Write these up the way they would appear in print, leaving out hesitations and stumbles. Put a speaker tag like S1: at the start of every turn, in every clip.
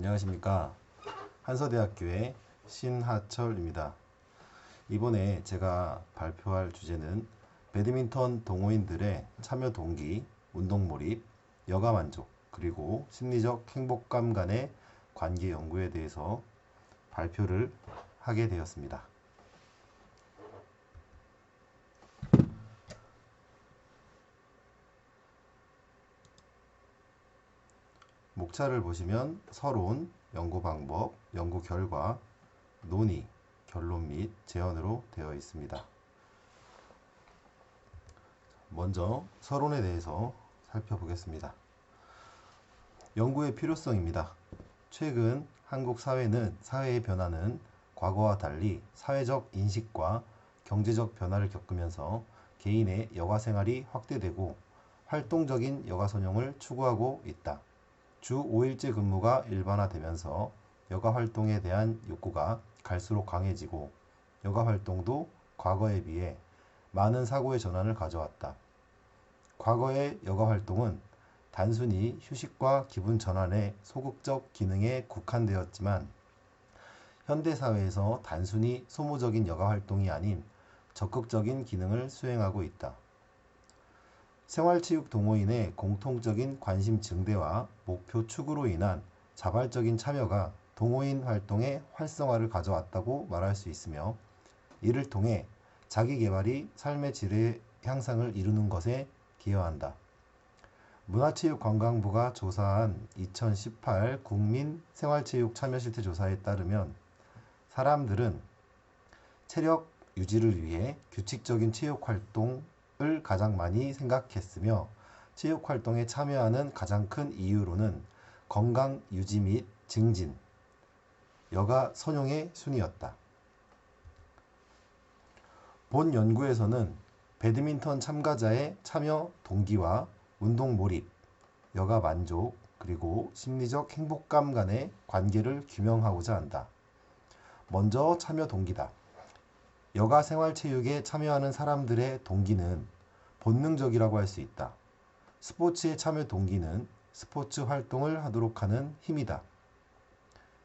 S1: 안녕하십니까. 한서대학교의 신하철입니다. 이번에 제가 발표할 주제는 배드민턴 동호인들의 참여 동기, 운동 몰입, 여가 만족, 그리고 심리적 행복감 간의 관계 연구에 대해서 발표를 하게 되었습니다. 목차를 보시면 서론, 연구 방법, 연구 결과, 논의, 결론 및 제언으로 되어 있습니다. 먼저 서론에 대해서 살펴보겠습니다. 연구의 필요성입니다. 최근 한국 사회의 변화는 과거와 달리 사회적 인식과 경제적 변화를 겪으면서 개인의 여가 생활이 확대되고 활동적인 여가 선용을 추구하고 있다. 주 5일제 근무가 일반화되면서 여가 활동에 대한 욕구가 갈수록 강해지고 여가 활동도 과거에 비해 많은 사고의 전환을 가져왔다. 과거의 여가 활동은 단순히 휴식과 기분 전환의 소극적 기능에 국한되었지만 현대사회에서 단순히 소모적인 여가 활동이 아닌 적극적인 기능을 수행하고 있다. 생활체육 동호인의 공통적인 관심 증대와 목표 추구로 인한 자발적인 참여가 동호인 활동의 활성화를 가져왔다고 말할 수 있으며 이를 통해 자기 개발이 삶의 질의 향상을 이루는 것에 기여한다. 문화체육관광부가 조사한 2018 국민 생활체육 참여 실태 조사에 따르면 사람들은 체력 유지를 위해 규칙적인 체육 활동을 가장 많이 생각했으며 체육 활동에 참여하는 가장 큰 이유로는 건강 유지 및 증진, 여가 선용의 순이었다. 본 연구에서는 배드민턴 참가자의 참여 동기와 운동 몰입, 여가 만족, 그리고 심리적 행복감 간의 관계를 규명하고자 한다. 먼저 참여 동기다. 여가 생활체육에 참여하는 사람들의 동기는 본능적이라고 할 수 있다. 스포츠에 참여 동기는 스포츠 활동을 하도록 하는 힘이다.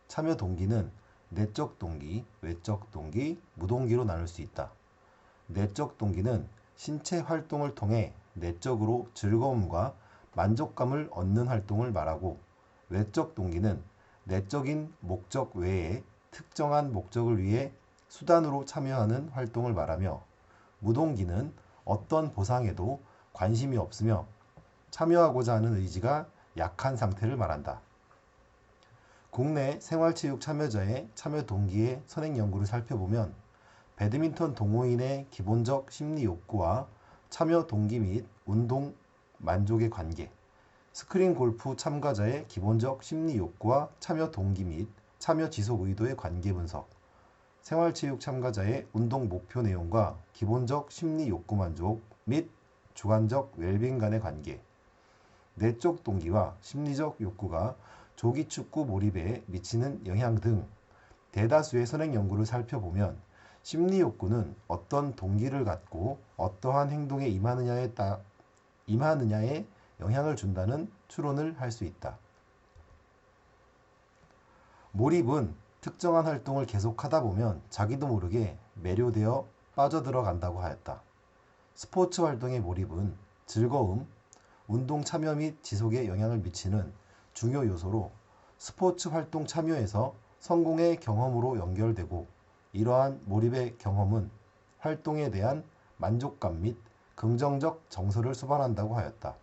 S1: 참여 동기는 내적 동기, 외적 동기, 무동기로 나눌 수 있다. 내적 동기는 신체 활동을 통해 내적으로 즐거움과 만족감을 얻는 활동을 말하고 외적 동기는 내적인 목적 외에 특정한 목적을 위해 수단으로 참여하는 활동을 말하며 무동기는 어떤 보상에도 관심이 없으며 참여하고자 하는 의지가 약한 상태를 말한다. 국내 생활체육 참여자의 참여 동기의 선행 연구를 살펴보면 배드민턴 동호인의 기본적 심리 욕구와 참여 동기 및 운동 만족의 관계, 스크린 골프 참가자의 기본적 심리 욕구와 참여 동기 및 참여 지속 의도의 관계 분석, 생활체육 참가자의 운동 목표 내용과 기본적 심리 욕구 만족 및 주관적 웰빙 간의 관계, 내적 동기와 심리적 욕구가 조기 축구 몰입에 미치는 영향 등 대다수의 선행 연구를 살펴보면 심리 욕구는 어떤 동기를 갖고 어떠한 행동에 임하느냐에 영향을 준다는 추론을 할 수 있다. 몰입은 특정한 활동을 계속하다 보면 자기도 모르게 매료되어 빠져들어간다고 하였다. 스포츠 활동의 몰입은 즐거움, 운동 참여 및 지속에 영향을 미치는 중요 요소로 스포츠 활동 참여에서 성공의 경험으로 연결되고 이러한 몰입의 경험은 활동에 대한 만족감 및 긍정적 정서를 수반한다고 하였다.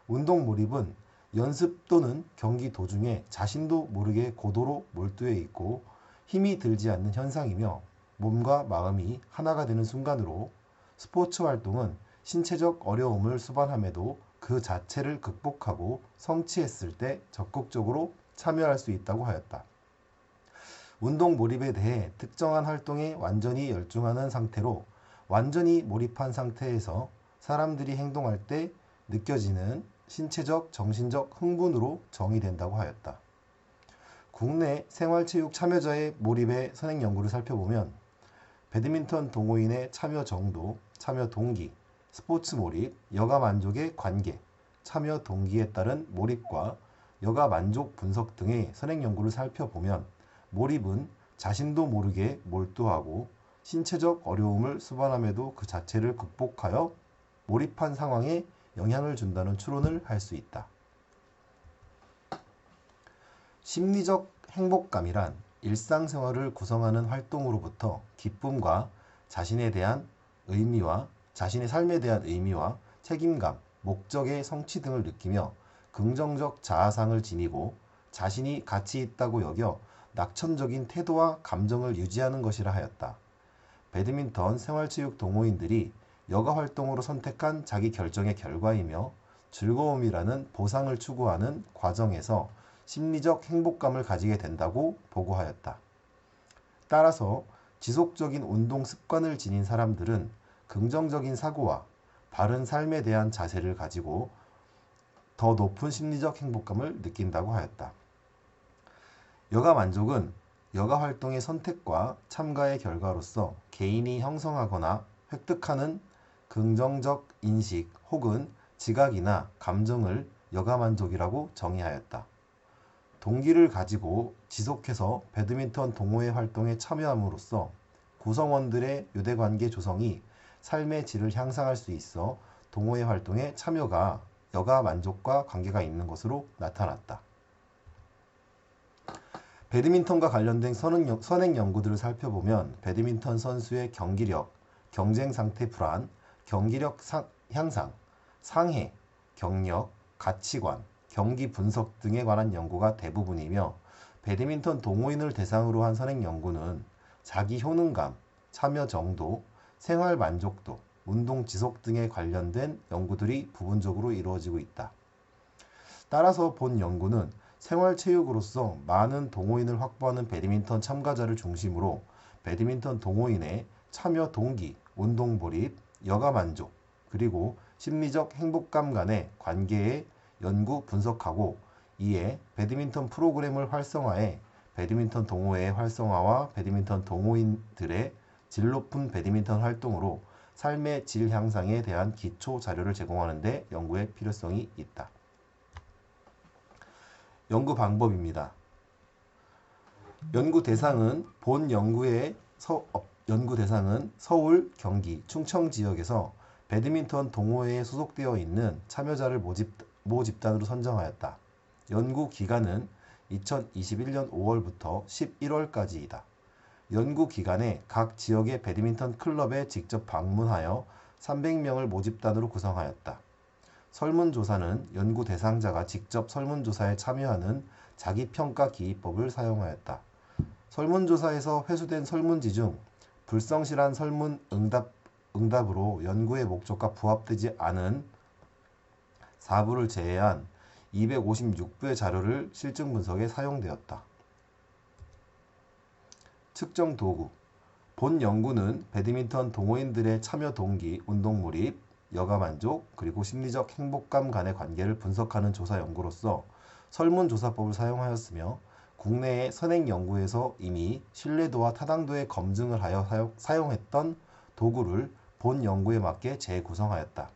S1: 운동 몰입은 연습 또는 경기 도중에 자신도 모르게 고도로 몰두해 있고 힘이 들지 않는 현상이며 몸과 마음이 하나가 되는 순간으로 스포츠 활동은 신체적 어려움을 수반함에도 그 자체를 극복하고 성취했을 때 적극적으로 참여할 수 있다고 하였다. 운동 몰입에 대해 특정한 활동에 완전히 열중하는 상태로 완전히 몰입한 상태에서 사람들이 행동할 때 느껴지는 신체적, 정신적 흥분으로 정의된다고 하였다. 국내 생활체육 참여자의 몰입의 선행 연구를 살펴보면 배드민턴 동호인의 참여 정도, 참여 동기, 스포츠 몰입, 여가 만족의 관계, 참여 동기에 따른 몰입과 여가 만족 분석 등의 선행 연구를 살펴보면 몰입은 자신도 모르게 몰두하고 신체적 어려움을 수반함에도 그 자체를 극복하여 몰입한 상황에 영향을 준다는 추론을 할 수 있다. 심리적 행복감이란 일상생활을 구성하는 활동으로부터 기쁨과 자신에 대한 의미와 자신의 삶에 대한 의미와 책임감, 목적의 성취 등을 느끼며 긍정적 자아상을 지니고 자신이 가치 있다고 여겨 낙천적인 태도와 감정을 유지하는 것이라 하였다. 배드민턴 생활체육 동호인들이 여가 활동으로 선택한 자기 결정의 결과이며 즐거움이라는 보상을 추구하는 과정에서 심리적 행복감을 가지게 된다고 보고하였다. 따라서 지속적인 운동 습관을 지닌 사람들은 긍정적인 사고와 바른 삶에 대한 자세를 가지고 더 높은 심리적 행복감을 느낀다고 하였다. 여가 만족은 여가 활동의 선택과 참가의 결과로서 개인이 형성하거나 획득하는 긍정적 인식 혹은 지각이나 감정을 여가 만족이라고 정의하였다. 동기를 가지고 지속해서 배드민턴 동호회 활동에 참여함으로써 구성원들의 유대관계 조성이 삶의 질을 향상할 수 있어 동호회 활동의 참여가 여가 만족과 관계가 있는 것으로 나타났다. 배드민턴과 관련된 선행 연구들을 살펴보면 배드민턴 선수의 경기력, 경쟁 상태 불안, 경기력 향상, 상해, 경력, 가치관, 경기 분석 등에 관한 연구가 대부분이며 배드민턴 동호인을 대상으로 한 선행 연구는 자기 효능감, 참여 정도, 생활 만족도, 운동 지속 등에 관련된 연구들이 부분적으로 이루어지고 있다. 따라서 본 연구는 생활체육으로서 많은 동호인을 확보하는 배드민턴 참가자를 중심으로 배드민턴 동호인의 참여 동기, 운동 몰입, 여가 만족, 그리고 심리적 행복감 간의 관계에 연구 분석하고 이에 배드민턴 프로그램을 활성화해 배드민턴 동호회의 활성화와 배드민턴 동호인들의 질 높은 배드민턴 활동으로 삶의 질 향상에 대한 기초 자료를 제공하는 데 연구의 필요성이 있다. 연구 방법입니다. 연구 대상은 서울, 경기, 충청 지역에서 배드민턴 동호회에 소속되어 있는 참여자를 모집단으로 선정하였다. 연구 기간은 2021년 5월부터 11월까지이다. 연구 기간에 각 지역의 배드민턴 클럽에 직접 방문하여 300명을 모집단으로 구성하였다. 설문조사는 연구 대상자가 직접 설문조사에 참여하는 자기평가 기입법을 사용하였다. 설문조사에서 회수된 설문지 중 불성실한 설문 응답으로 연구의 목적과 부합되지 않은 4부를 제외한 256부의 자료를 실증 분석에 사용되었다. 측정 도구. 본 연구는 배드민턴 동호인들의 참여 동기, 운동 몰입, 여가 만족, 그리고 심리적 행복감 간의 관계를 분석하는 조사 연구로서 설문조사법을 사용하였으며 국내의 선행 연구에서 이미 신뢰도와 타당도의 검증을 하여 사용했던 도구를 본 연구에 맞게 재구성하였다.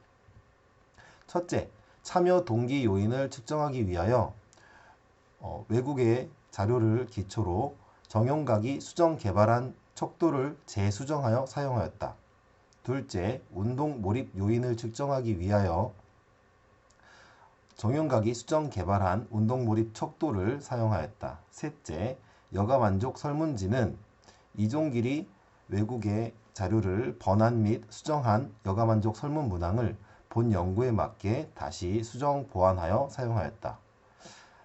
S1: 첫째, 참여 동기 요인을 측정하기 위하여 외국의 자료를 기초로 정용각이 수정 개발한 척도를 재수정하여 사용하였다. 둘째, 운동 몰입 요인을 측정하기 위하여 정용각이 수정 개발한 운동 몰입 척도를 사용하였다. 셋째, 여가 만족 설문지는 이종길이 외국의 자료를 번안 및 수정한 여가 만족 설문 문항을 본 연구에 맞게 다시 수정 보완하여 사용하였다.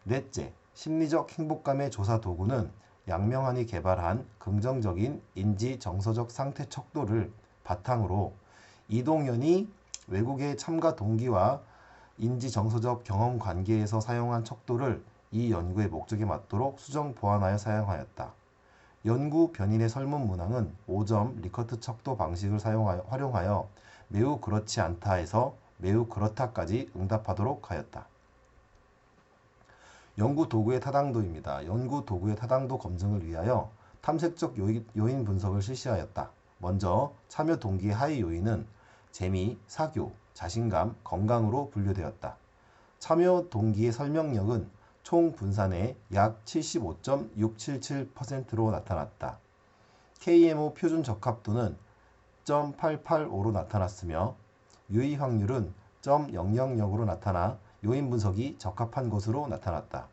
S1: 넷째, 심리적 행복감의 조사 도구는 양명한이 개발한 긍정적인 인지 정서적 상태 척도를 바탕으로 이동현이 외국의 참가 동기와 인지 정서적 경험 관계에서 사용한 척도를 이 연구의 목적에 맞도록 수정 보완하여 사용하였다. 연구 변인의 설문 문항은 5점 리커트 척도 방식을 활용하여 매우 그렇지 않다에서 매우 그렇다까지 응답하도록 하였다. 연구 도구의 타당도입니다. 연구 도구의 타당도 검증을 위하여 탐색적 요인 분석을 실시하였다. 먼저 참여 동기의 하위 요인은 재미, 사교, 자신감, 건강으로 분류되었다. 참여 동기의 설명력은 총 분산의 약 75.677%로 나타났다. KMO 표준 적합도는 0.885로 나타났으며 유의 확률은 0.000으로 나타나 요인 분석이 적합한 것으로 나타났다.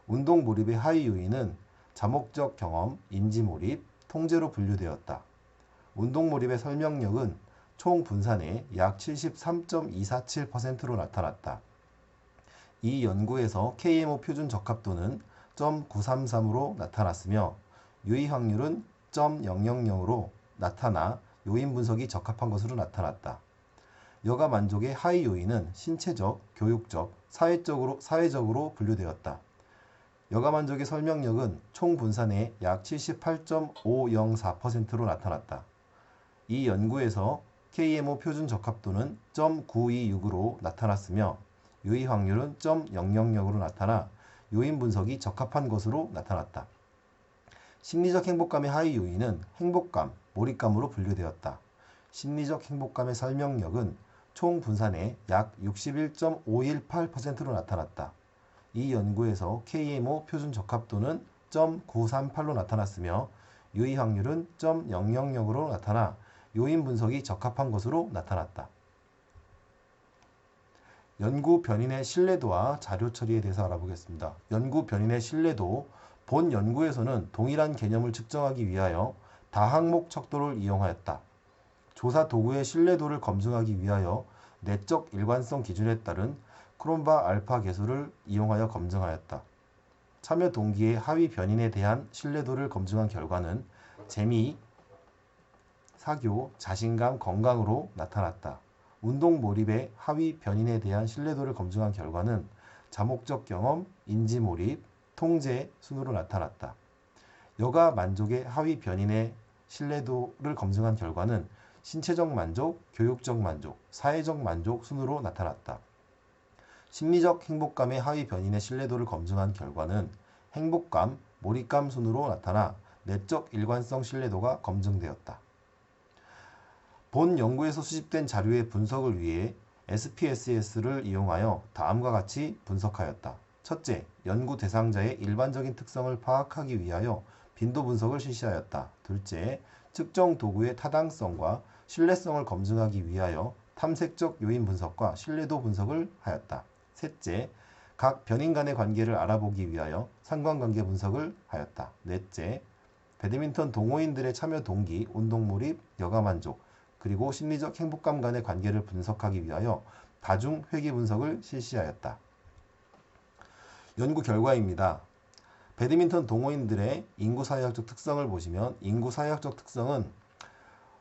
S1: 운동 몰입의 하위 요인은 자목적 경험, 인지 몰입, 통제로 분류되었다. 운동 몰입의 설명력은 총 분산의 약 73.247%로 나타났다. 이 연구에서 KMO 표준 적합도는 0.933으로 나타났으며 유의 확률은 0.000으로 나타나 요인 분석이 적합한 것으로 나타났다. 여가 만족의 하위 요인은 신체적, 교육적, 사회적으로 분류되었다. 여가 만족의 설명력은 총 분산의 약 78.504%로 나타났다. 이 연구에서 KMO 표준 적합도는 0.926으로 나타났으며 유의 확률은 0.000으로 나타나 요인 분석이 적합한 것으로 나타났다. 심리적 행복감의 하위 요인은 행복감, 몰입감으로 분류되었다. 심리적 행복감의 설명력은 총 분산의 약 61.518%로 나타났다. 이 연구에서 KMO 표준 적합도는 0.938로 나타났으며 유의 확률은 0.000으로 나타나 요인 분석이 적합한 것으로 나타났다. 연구 변인의 신뢰도와 자료 처리에 대해서 알아보겠습니다. 연구 변인의 신뢰도. 본 연구에서는 동일한 개념을 측정하기 위하여 다항목 척도를 이용하였다. 조사 도구의 신뢰도를 검증하기 위하여 내적 일관성 기준에 따른 크롬바 알파 계수를 이용하여 검증하였다. 참여 동기의 하위 변인에 대한 신뢰도를 검증한 결과는 재미, 사교, 자신감, 건강으로 나타났다. 운동 몰입의 하위 변인에 대한 신뢰도를 검증한 결과는 자목적 경험, 인지 몰입, 통제 순으로 나타났다. 여가 만족의 하위 변인의 신뢰도를 검증한 결과는 신체적 만족, 교육적 만족, 사회적 만족 순으로 나타났다. 심리적 행복감의 하위 변인의 신뢰도를 검증한 결과는 행복감, 몰입감 순으로 나타나 내적 일관성 신뢰도가 검증되었다. 본 연구에서 수집된 자료의 분석을 위해 SPSS를 이용하여 다음과 같이 분석하였다. 첫째, 연구 대상자의 일반적인 특성을 파악하기 위하여 빈도 분석을 실시하였다. 둘째, 측정 도구의 타당성과 신뢰성을 검증하기 위하여 탐색적 요인 분석과 신뢰도 분석을 하였다. 셋째, 각 변인 간의 관계를 알아보기 위하여 상관관계 분석을 하였다. 넷째, 배드민턴 동호인들의 참여 동기, 운동 몰입, 여가 만족, 그리고 심리적 행복감 간의 관계를 분석하기 위하여 다중 회귀 분석을 실시하였다. 연구 결과입니다. 배드민턴 동호인들의 인구 사회학적 특성을 보시면 인구 사회학적 특성은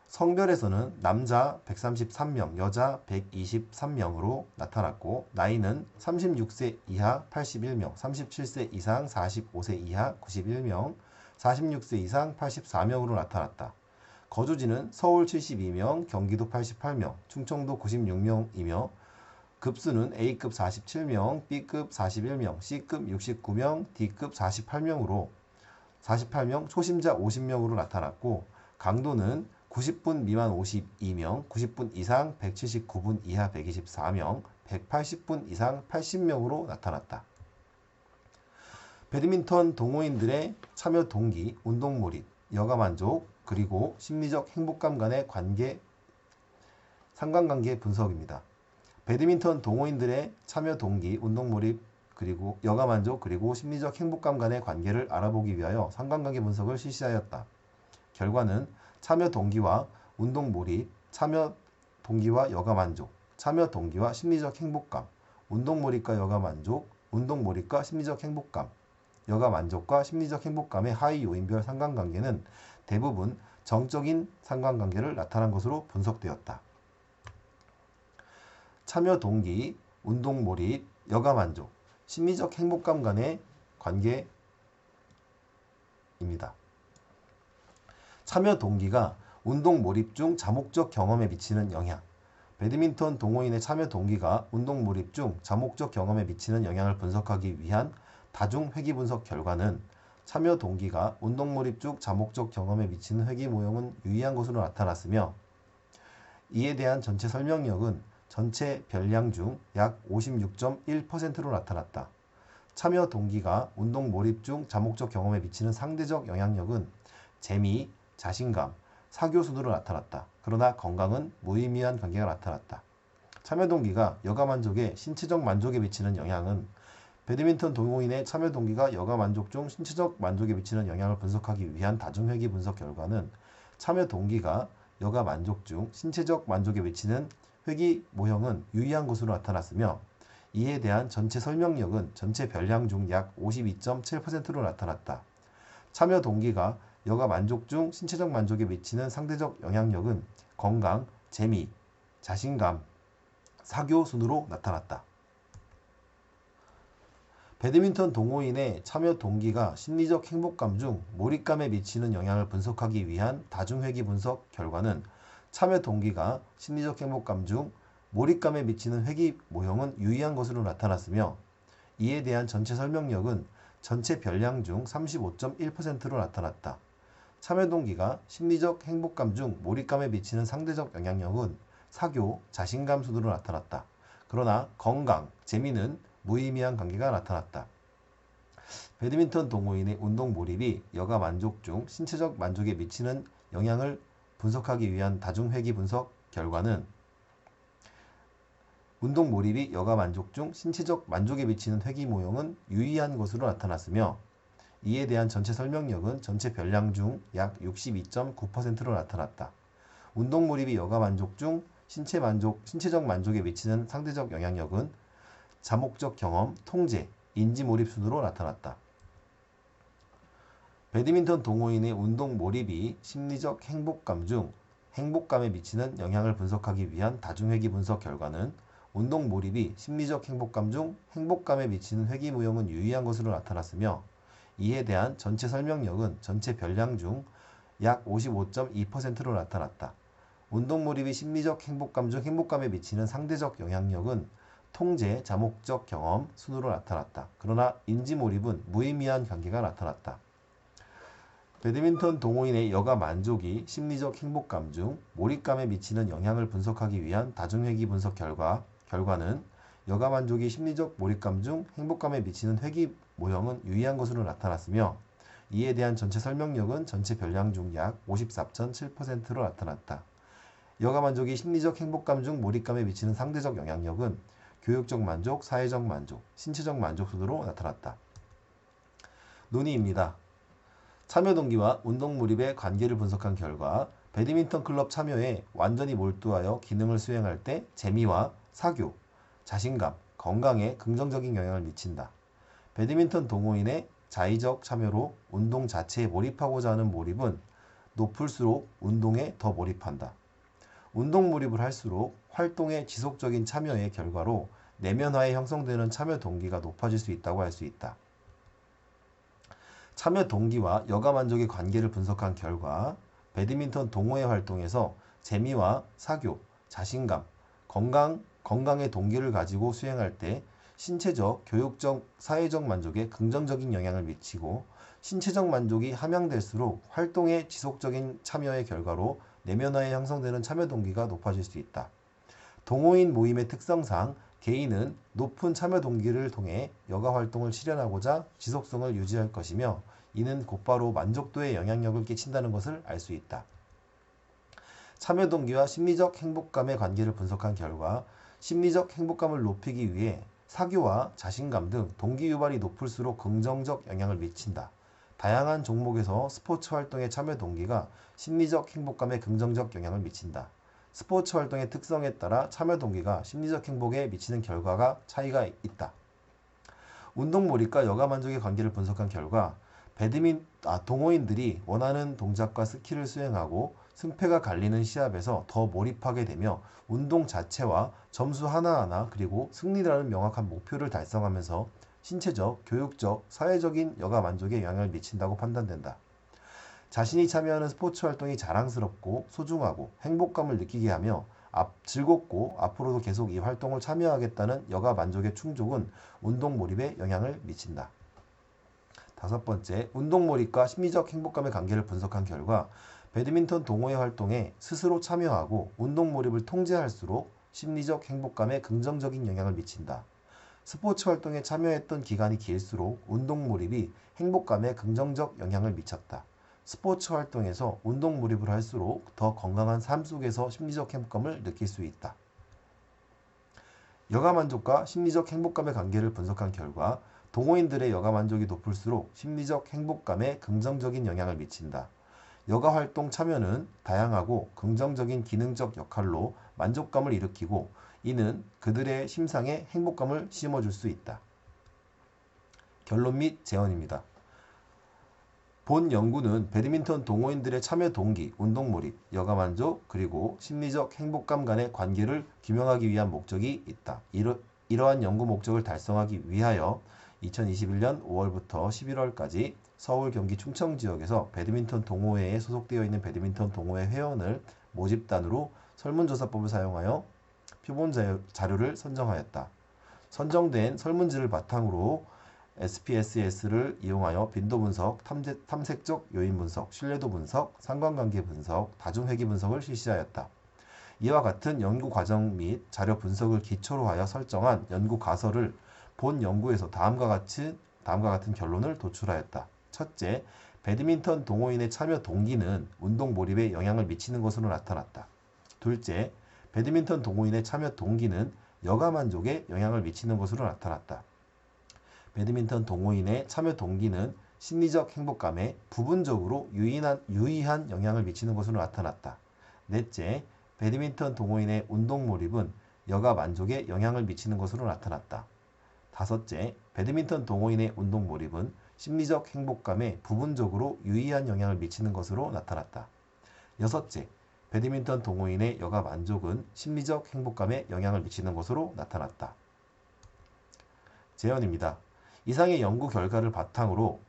S1: 성별에서는 남자 133명, 여자 123명으로 나타났고 나이는 36세 이하 81명, 37세 이상 45세 이하 91명, 46세 이상 84명으로 나타났다. 거주지는 서울 72명, 경기도 88명, 충청도 96명이며 급수는 A급 47명, B급 41명, C급 69명, D급 48명으로 48명, 초심자 50명으로 나타났고 강도는 90분 미만 52명, 90분 이상 179분 이하 124명, 180분 이상 80명으로 나타났다. 배드민턴 동호인들의 참여 동기, 운동 몰입, 여가 만족, 그리고 심리적 행복감 간의 관계, 상관관계 분석입니다. 배드민턴 동호인들의 참여 동기, 운동 몰입, 그리고 여가 만족, 그리고 심리적 행복감 간의 관계를 알아보기 위하여 상관관계 분석을 실시하였다. 결과는 참여 동기와 운동 몰입, 참여 동기와 여가 만족, 참여 동기와 심리적 행복감, 운동 몰입과 여가 만족, 운동 몰입과 심리적 행복감, 여가 만족과 심리적 행복감의 하위 요인별 상관관계는 대부분 정적인 상관관계를 나타난 것으로 분석되었다. 참여 동기, 운동 몰입, 여가 만족, 심리적 행복감 간의 관계입니다. 참여 동기가 운동 몰입 중 자목적 경험에 미치는 영향. 배드민턴 동호인의 참여 동기가 운동 몰입 중 자목적 경험에 미치는 영향을 분석하기 위한 다중 회귀 분석 결과는 참여 동기가 운동 몰입 중 자목적 경험에 미치는 회귀 모형은 유의한 것으로 나타났으며 이에 대한 전체 설명력은 전체 별량 중 약 56.1%로 나타났다. 참여 동기가 운동 몰입 중 다목적 경험에 미치는 상대적 영향력은 재미, 자신감, 사교 순으로 나타났다. 그러나 건강은 무의미한 관계가 나타났다. 참여 동기가 여가 만족에 신체적 만족에 미치는 영향은 배드민턴 동호인의 참여 동기가 여가 만족 중 신체적 만족에 미치는 영향을 분석하기 위한 다중회귀 분석 결과는 참여 동기가 여가 만족 중 신체적 만족에 미치는 회귀 모형은 유의한 것으로 나타났으며 이에 대한 전체 설명력은 전체 별량 중 약 52.7%로 나타났다. 참여 동기가 여가 만족 중 신체적 만족에 미치는 상대적 영향력은 건강, 재미, 자신감, 사교 순으로 나타났다. 배드민턴 동호인의 참여 동기가 심리적 행복감 중 몰입감에 미치는 영향을 분석하기 위한 다중회귀 분석 결과는 참여 동기가 심리적 행복감 중 몰입감에 미치는 회귀 모형은 유의한 것으로 나타났으며 이에 대한 전체 설명력은 전체 별량 중 35.1%로 나타났다. 참여 동기가 심리적 행복감 중 몰입감에 미치는 상대적 영향력은 사교, 자신감 순으로 나타났다. 그러나 건강, 재미는 무의미한 관계가 나타났다. 배드민턴 동호인의 운동 몰입이 여가 만족 중 신체적 만족에 미치는 영향을 분석하기 위한 다중회귀 분석 결과는 운동 몰입이 여가 만족 중 신체적 만족에 미치는 회귀 모형은 유의한 것으로 나타났으며 이에 대한 전체 설명력은 전체 별량 중 약 62.9%로 나타났다. 운동 몰입이 여가 만족 중 신체적 만족에 미치는 상대적 영향력은 다목적 경험, 통제, 인지 몰입 순으로 나타났다. 배드민턴 동호인의 운동 몰입이 심리적 행복감 중 행복감에 미치는 영향을 분석하기 위한 다중회귀 분석 결과는 운동 몰입이 심리적 행복감 중 행복감에 미치는 회귀 모형은 유의한 것으로 나타났으며 이에 대한 전체 설명력은 전체 별량 중 약 55.2%로 나타났다. 운동 몰입이 심리적 행복감 중 행복감에 미치는 상대적 영향력은 통제, 다목적 경험 순으로 나타났다. 그러나 인지 몰입은 무의미한 관계가 나타났다. 배드민턴 동호인의 여가 만족이 심리적 행복감 중 몰입감에 미치는 영향을 분석하기 위한 다중회귀 분석 결과는 여가 만족이 심리적 몰입감 중 행복감에 미치는 회귀 모형은 유의한 것으로 나타났으며 이에 대한 전체 설명력은 전체 별량 중 약 54.7%로 나타났다. 여가 만족이 심리적 행복감 중 몰입감에 미치는 상대적 영향력은 교육적 만족, 사회적 만족, 신체적 만족 순으로 나타났다. 논의입니다. 참여 동기와 운동 몰입의 관계를 분석한 결과 배드민턴 클럽 참여에 완전히 몰두하여 기능을 수행할 때 재미와 사교, 자신감, 건강에 긍정적인 영향을 미친다. 배드민턴 동호인의 자의적 참여로 운동 자체에 몰입하고자 하는 몰입은 높을수록 운동에 더 몰입한다. 운동 몰입을 할수록 활동의 지속적인 참여의 결과로 내면화에 형성되는 참여 동기가 높아질 수 있다고 할 수 있다. 참여 동기와 여가 만족의 관계를 분석한 결과 배드민턴 동호회 활동에서 재미와 사교, 자신감, 건강의 동기를 가지고 수행할 때 신체적, 교육적, 사회적 만족에 긍정적인 영향을 미치고 신체적 만족이 함양될수록 활동의 지속적인 참여의 결과로 내면화에 형성되는 참여 동기가 높아질 수 있다. 동호인 모임의 특성상 개인은 높은 참여 동기를 통해 여가 활동을 실현하고자 지속성을 유지할 것이며 이는 곧바로 만족도에 영향력을 끼친다는 것을 알 수 있다. 참여 동기와 심리적 행복감의 관계를 분석한 결과 심리적 행복감을 높이기 위해 사교와 자신감 등 동기 유발이 높을수록 긍정적 영향을 미친다. 다양한 종목에서 스포츠 활동의 참여 동기가 심리적 행복감에 긍정적 영향을 미친다. 스포츠 활동의 특성에 따라 참여 동기가 심리적 행복에 미치는 결과가 차이가 있다. 운동 몰입과 여가 만족의 관계를 분석한 결과 동호인들이 원하는 동작과 스킬을 수행하고 승패가 갈리는 시합에서 더 몰입하게 되며 운동 자체와 점수 하나하나 그리고 승리라는 명확한 목표를 달성하면서 신체적, 교육적, 사회적인 여가 만족에 영향을 미친다고 판단된다. 자신이 참여하는 스포츠 활동이 자랑스럽고 소중하고 행복감을 느끼게 하며 즐겁고 앞으로도 계속 이 활동을 참여하겠다는 여가 만족의 충족은 운동 몰입에 영향을 미친다. 5번째, 운동 몰입과 심리적 행복감의 관계를 분석한 결과 배드민턴 동호회 활동에 스스로 참여하고 운동 몰입을 통제할수록 심리적 행복감에 긍정적인 영향을 미친다. 스포츠 활동에 참여했던 기간이 길수록 운동 몰입이 행복감에 긍정적 영향을 미쳤다. 스포츠 활동에서 운동 몰입을 할수록 더 건강한 삶 속에서 심리적 행복감을 느낄 수 있다. 여가 만족과 심리적 행복감의 관계를 분석한 결과 동호인들의 여가 만족이 높을수록 심리적 행복감에 긍정적인 영향을 미친다. 여가 활동 참여는 다양하고 긍정적인 기능적 역할로 만족감을 일으키고 이는 그들의 심상에 행복감을 심어줄 수 있다. 결론 및 제언입니다. 본 연구는 배드민턴 동호인들의 참여 동기, 운동 몰입, 여가 만족, 그리고 심리적 행복감 간의 관계를 규명하기 위한 목적이 있다. 이러한 연구 목적을 달성하기 위하여 2021년 5월부터 11월까지 서울, 경기, 충청 지역에서 배드민턴 동호회에 소속되어 있는 배드민턴 동호회 회원을 모집단으로 설문조사법을 사용하여 표본 자료를 선정하였다. 선정된 설문지를 바탕으로 SPSS를 이용하여 빈도 분석, 탐색적 요인 분석, 신뢰도 분석, 상관관계 분석, 다중회귀 분석을 실시하였다. 이와 같은 연구 과정 및 자료 분석을 기초로 하여 설정한 연구 가설을 본 연구에서 다음과 같은 결론을 도출하였다. 첫째, 배드민턴 동호인의 참여 동기는 운동 몰입에 영향을 미치는 것으로 나타났다. 둘째, 배드민턴 동호인의 참여 동기는 여가 만족에 영향을 미치는 것으로 나타났다. 배드민턴 동호인의 참여 동기는 심리적 행복감에 부분적으로 유의한 영향을 미치는 것으로 나타났다. 넷째, 배드민턴 동호인의 운동 몰입은 여가 만족에 영향을 미치는 것으로 나타났다. 다섯째, 배드민턴 동호인의 운동 몰입은 심리적 행복감에 부분적으로 유의한 영향을 미치는 것으로 나타났다. 여섯째, 배드민턴 동호인의 여가 만족은 심리적 행복감에 영향을 미치는 것으로 나타났다. 제언입니다. 이상의 연구 결과를 바탕으로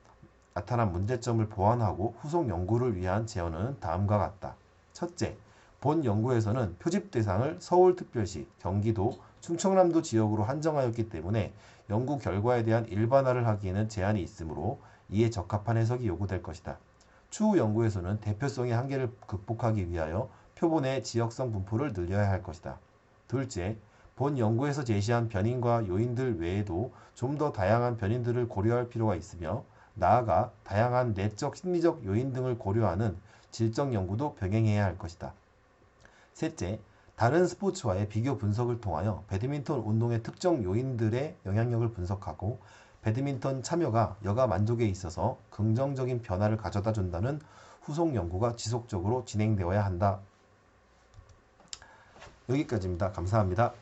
S1: 나타난 문제점을 보완하고 후속 연구를 위한 제언은 다음과 같다. 첫째, 본 연구에서는 표집 대상을 서울특별시, 경기도, 충청남도 지역으로 한정하였기 때문에 연구 결과에 대한 일반화를 하기에는 제한이 있으므로 이에 적합한 해석이 요구될 것이다. 추후 연구에서는 대표성의 한계를 극복하기 위하여 표본의 지역성 분포를 늘려야 할 것이다. 둘째, 본 연구에서 제시한 변인과 요인들 외에도 좀 더 다양한 변인들을 고려할 필요가 있으며 나아가 다양한 내적 심리적 요인 등을 고려하는 질적 연구도 병행해야 할 것이다. 셋째, 다른 스포츠와의 비교 분석을 통하여 배드민턴 운동의 특정 요인들의 영향력을 분석하고 배드민턴 참여가 여가 만족에 있어서 긍정적인 변화를 가져다 준다는 후속 연구가 지속적으로 진행되어야 한다. 여기까지입니다. 감사합니다.